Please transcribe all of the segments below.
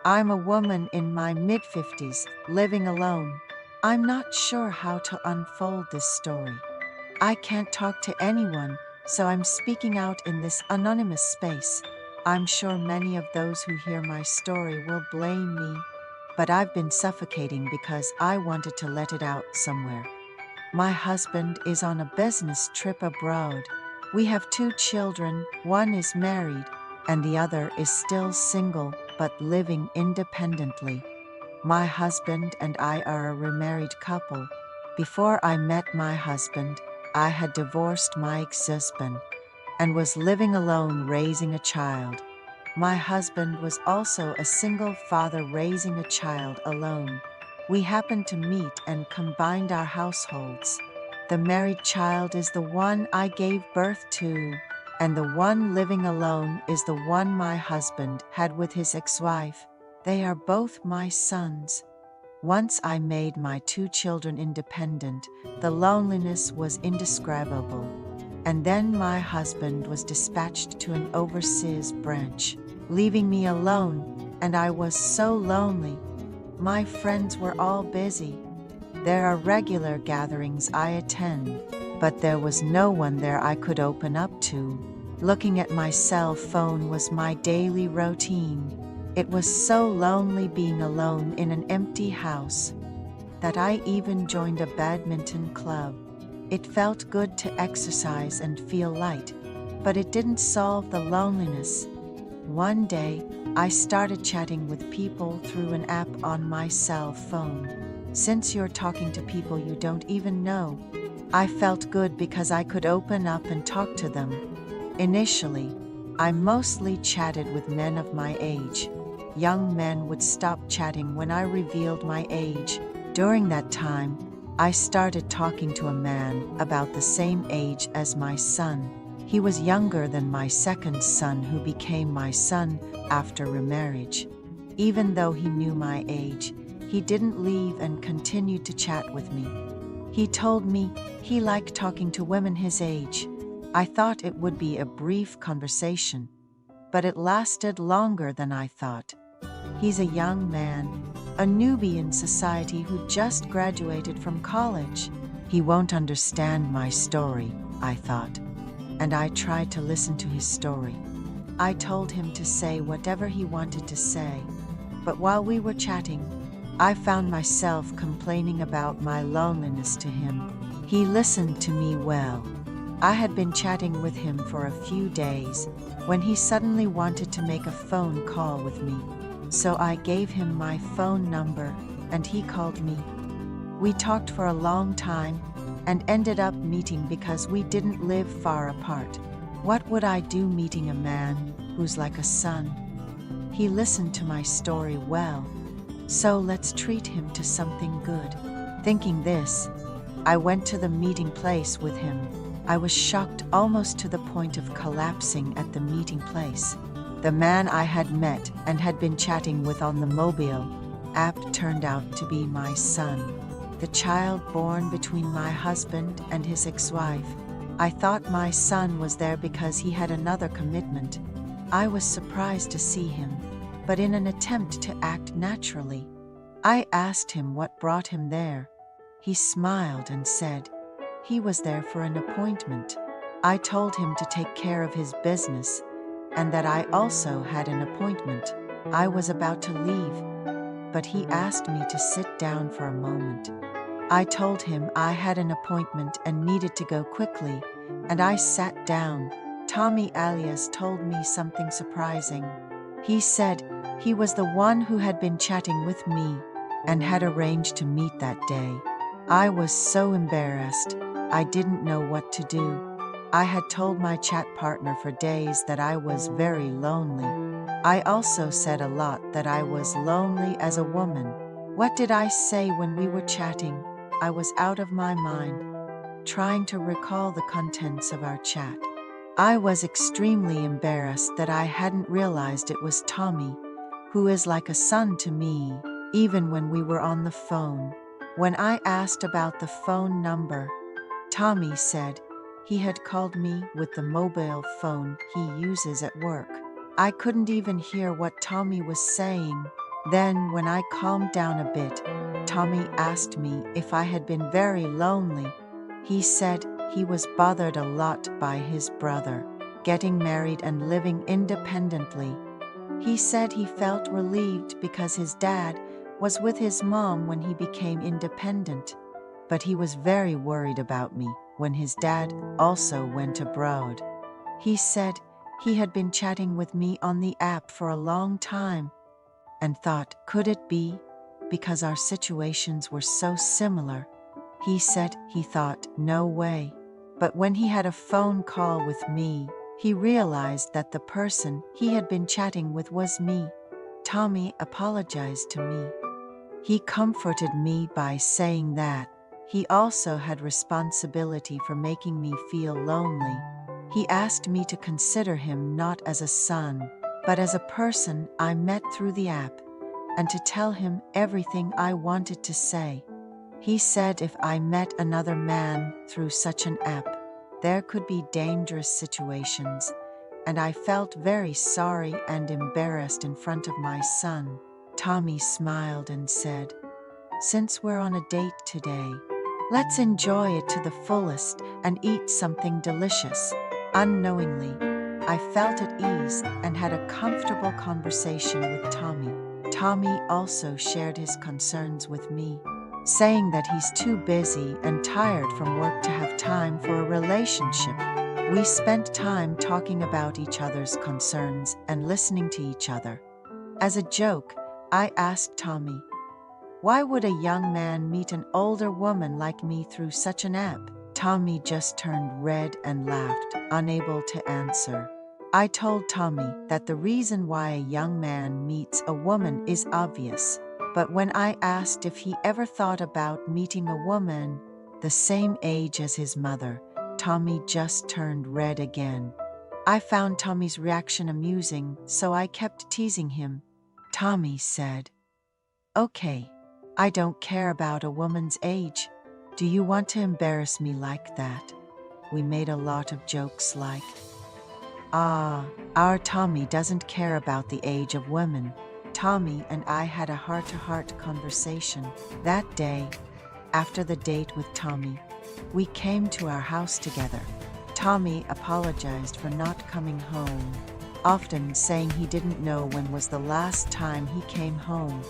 I'm a woman in my mid-50s, living alone. I'm not sure how to unfold this story. I can't talk to anyone, so I'm speaking out in this anonymous space. I'm sure many of those who hear my story will blame me, but I've been suffocating because I wanted to let it out somewhere. My husband is on a business trip abroad. We have 2 children, one is married, and the other is still single but living independently. My husband and I are a remarried couple. Before I met my husband, I had divorced my ex-husband and was living alone raising a child. My husband was also a single father raising a child alone. We happened to meet and combined our households. The married child is the one I gave birth to, and the one living alone is the one my husband had with his ex-wife. They are both my sons. Once I made my 2 children independent, the loneliness was indescribable. And then my husband was dispatched to an overseas branch, leaving me alone, and I was so lonely. My friends were all busy. There are regular gatherings I attend, but there was no one there I could open up to. Looking at my cell phone was my daily routine. It was so lonely being alone in an empty house that I even joined a badminton club. It felt good to exercise and feel light, but it didn't solve the loneliness. One day, I started chatting with people through an app on my cell phone. Since you're talking to people you don't even know, I felt good because I could open up and talk to them. Initially, I mostly chatted with men of my age. Young men would stop chatting when I revealed my age. During that time, I started talking to a man about the same age as my son. He was younger than my second son, who became my son after remarriage. Even though he knew my age, he didn't leave and continued to chat with me. He told me he liked talking to women his age. I thought it would be a brief conversation, but it lasted longer than I thought. He's a young man, a newbie in society who just graduated from college. He won't understand my story, I thought, and I tried to listen to his story. I told him to say whatever he wanted to say, but while we were chatting, I found myself complaining about my loneliness to him. He listened to me well. I had been chatting with him for a few days when he suddenly wanted to make a phone call with me. So I gave him my phone number and he called me. We talked for a long time and ended up meeting because we didn't live far apart. What would I do meeting a man who's like a son? He listened to my story well, so let's treat him to something good. Thinking this, I went to the meeting place with him. I was shocked almost to the point of collapsing at the meeting place. The man I had met and had been chatting with on the mobile app turned out to be my son, the child born between my husband and his ex-wife. I thought my son was there because he had another commitment. I was surprised to see him, but in an attempt to act naturally, I asked him what brought him there. He smiled and said he was there for an appointment. I told him to take care of his business and that I also had an appointment. I was about to leave, but he asked me to sit down for a moment. I told him I had an appointment and needed to go quickly, and I sat down. Tommy alias told me something surprising. He said he was the one who had been chatting with me and had arranged to meet that day. I was so embarrassed, I didn't know what to do. I had told my chat partner for days that I was very lonely. I also said a lot that I was lonely as a woman. What did I say when we were chatting? I was out of my mind, trying to recall the contents of our chat. I was extremely embarrassed that I hadn't realized it was Tommy, who is like a son to me, even when we were on the phone. When I asked about the phone number, Tommy said he had called me with the mobile phone he uses at work. I couldn't even hear what Tommy was saying. Then, when I calmed down a bit, Tommy asked me if I had been very lonely. He said he was bothered a lot by his brother getting married and living independently. He said he felt relieved because his dad was with his mom when he became independent, but he was very worried about me when his dad also went abroad. He said he had been chatting with me on the app for a long time and thought, could it be because our situations were so similar? He said he thought, no way. But when he had a phone call with me, he realized that the person he had been chatting with was me. Tommy apologized to me. He comforted me by saying that he also had responsibility for making me feel lonely. He asked me to consider him not as a son, but as a person I met through the app, and to tell him everything I wanted to say. He said if I met another man through such an app, there could be dangerous situations, and I felt very sorry and embarrassed in front of my son. Tommy smiled and said, since we're on a date today, let's enjoy it to the fullest and eat something delicious. Unknowingly, I felt at ease and had a comfortable conversation with Tommy. Tommy also shared his concerns with me, saying that he's too busy and tired from work to have time for a relationship. We spent time talking about each other's concerns and listening to each other. As a joke, I asked Tommy, why would a young man meet an older woman like me through such an app? Tommy just turned red and laughed, unable to answer. I told Tommy that the reason why a young man meets a woman is obvious, but when I asked if he ever thought about meeting a woman the same age as his mother, Tommy just turned red again. I found Tommy's reaction amusing, so I kept teasing him. Tommy said, okay, I don't care about a woman's age. Do you want to embarrass me like that? We made a lot of jokes like, our Tommy doesn't care about the age of women. Tommy and I had a heart-to-heart conversation. That day, after the date with Tommy, we came to our house together. Tommy apologized for not coming home, often saying he didn't know when was the last time he came home.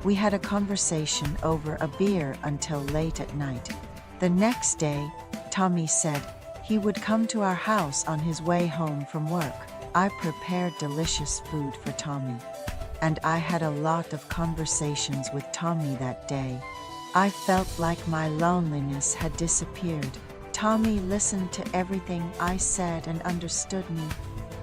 We had a conversation over a beer until late at night. The next day, Tommy said he would come to our house on his way home from work. I prepared delicious food for Tommy, and I had a lot of conversations with Tommy that day. I felt like my loneliness had disappeared. Tommy listened to everything I said and understood me.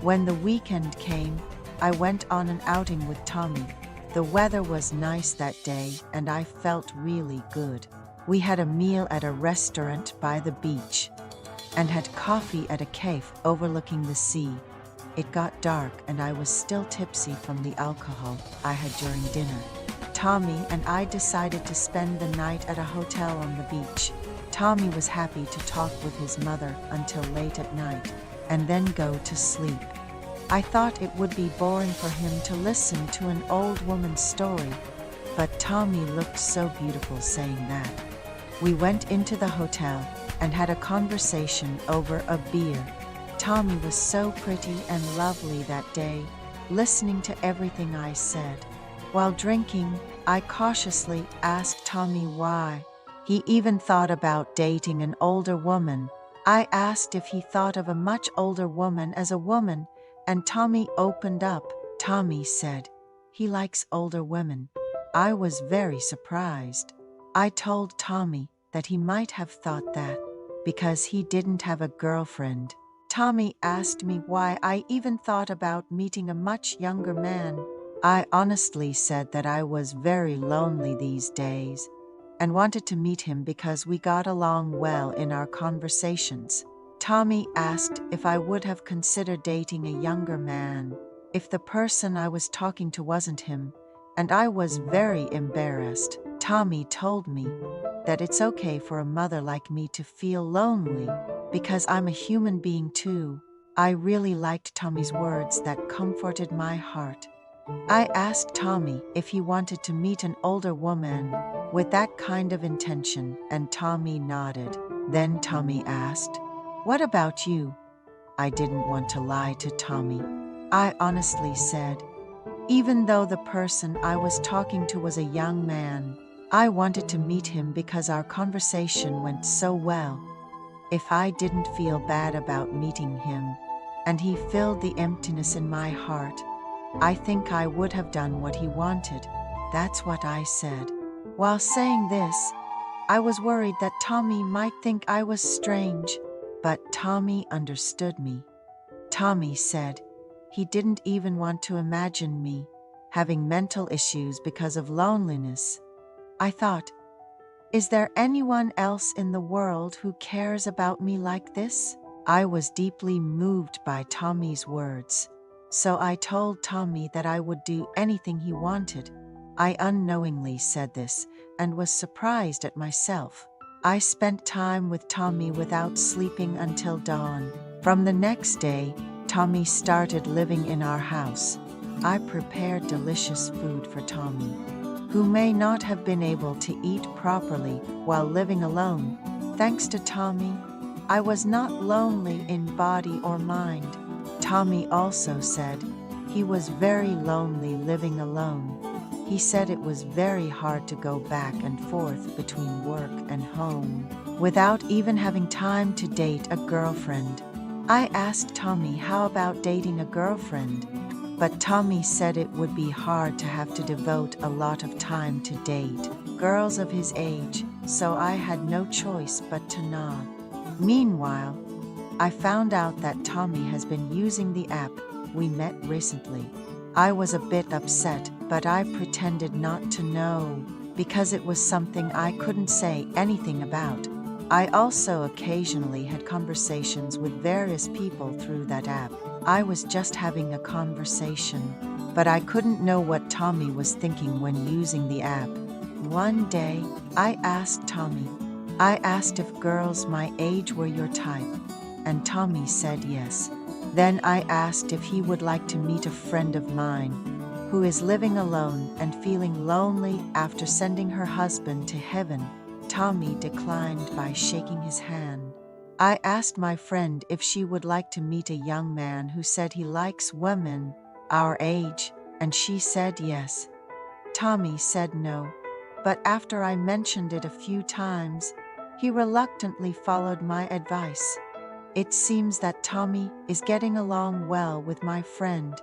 When the weekend came, I went on an outing with Tommy. The weather was nice that day, and I felt really good. We had a meal at a restaurant by the beach and had coffee at a cafe overlooking the sea. It got dark and I was still tipsy from the alcohol I had during dinner. Tommy and I decided to spend the night at a hotel on the beach. Tommy was happy to talk with his mother until late at night and then go to sleep. I thought it would be boring for him to listen to an old woman's story, but Tommy looked so beautiful saying that. We went into the hotel and had a conversation over a beer. Tommy was so pretty and lovely that day, listening to everything I said. While drinking, I cautiously asked Tommy why he even thought about dating an older woman. I asked if he thought of a much older woman as a woman, and Tommy opened up. Tommy said he likes older women. I was very surprised. I told Tommy that he might have thought that because he didn't have a girlfriend. Tommy asked me why I even thought about meeting a much younger man. I honestly said that I was very lonely these days and wanted to meet him because we got along well in our conversations. Tommy asked if I would have considered dating a younger man if the person I was talking to wasn't him, and I was very embarrassed. Tommy told me that it's okay for a mother like me to feel lonely because I'm a human being too. I really liked Tommy's words that comforted my heart. I asked Tommy if he wanted to meet an older woman with that kind of intention, and Tommy nodded. Then Tommy asked, "What about you?" I didn't want to lie to Tommy. I honestly said, even though the person I was talking to was a young man, I wanted to meet him because our conversation went so well. If I didn't feel bad about meeting him, and he filled the emptiness in my heart, I think I would have done what he wanted. That's what I said. While saying this, I was worried that Tommy might think I was strange, but Tommy understood me. Tommy said he didn't even want to imagine me having mental issues because of loneliness. I thought, is there anyone else in the world who cares about me like this? I was deeply moved by Tommy's words, so I told Tommy that I would do anything he wanted. I unknowingly said this and was surprised at myself. I spent time with Tommy without sleeping until dawn. From the next day, Tommy started living in our house. I prepared delicious food for Tommy, who may not have been able to eat properly while living alone. Thanks to Tommy, I was not lonely in body or mind. Tommy also said he was very lonely living alone. He said it was very hard to go back and forth between work and home without even having time to date a girlfriend. I asked Tommy how about dating a girlfriend, but Tommy said it would be hard to have to devote a lot of time to date girls of his age, so I had no choice but to nod. Meanwhile, I found out that Tommy has been using the app we met recently. I was a bit upset, but I pretended not to know because it was something I couldn't say anything about. I also occasionally had conversations with various people through that app. I was just having a conversation, but I couldn't know what Tommy was thinking when using the app. One day, I asked Tommy, I asked if girls my age were your type, and Tommy said yes. Then I asked if he would like to meet a friend of mine who is living alone and feeling lonely after sending her husband to heaven. Tommy declined by shaking his hand. I asked my friend if she would like to meet a young man who said he likes women our age, and she said yes. Tommy said no, but after I mentioned it a few times, he reluctantly followed my advice. It seems that Tommy is getting along well with my friend.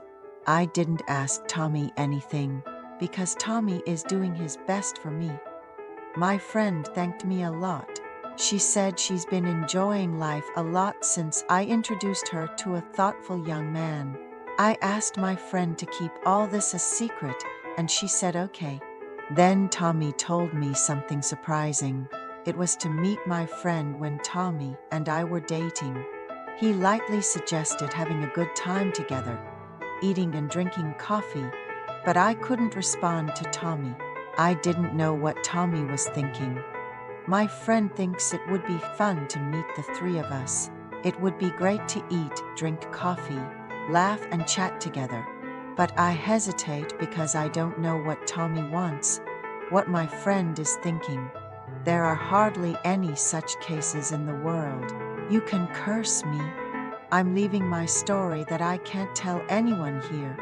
I didn't ask Tommy anything because Tommy is doing his best for me. My friend thanked me a lot. She said she's been enjoying life a lot since I introduced her to a thoughtful young man. I asked my friend to keep all this a secret, and she said okay. Then Tommy told me something surprising. It was to meet my friend when Tommy and I were dating. He lightly suggested having a good time together, eating and drinking coffee, but I couldn't respond to Tommy. I didn't know what Tommy was thinking. My friend thinks it would be fun to meet the three of us. It would be great to eat, drink coffee, laugh and chat together. But I hesitate because I don't know what Tommy wants, what my friend is thinking. There are hardly any such cases in the world. You can curse me. I'm leaving my story that I can't tell anyone here.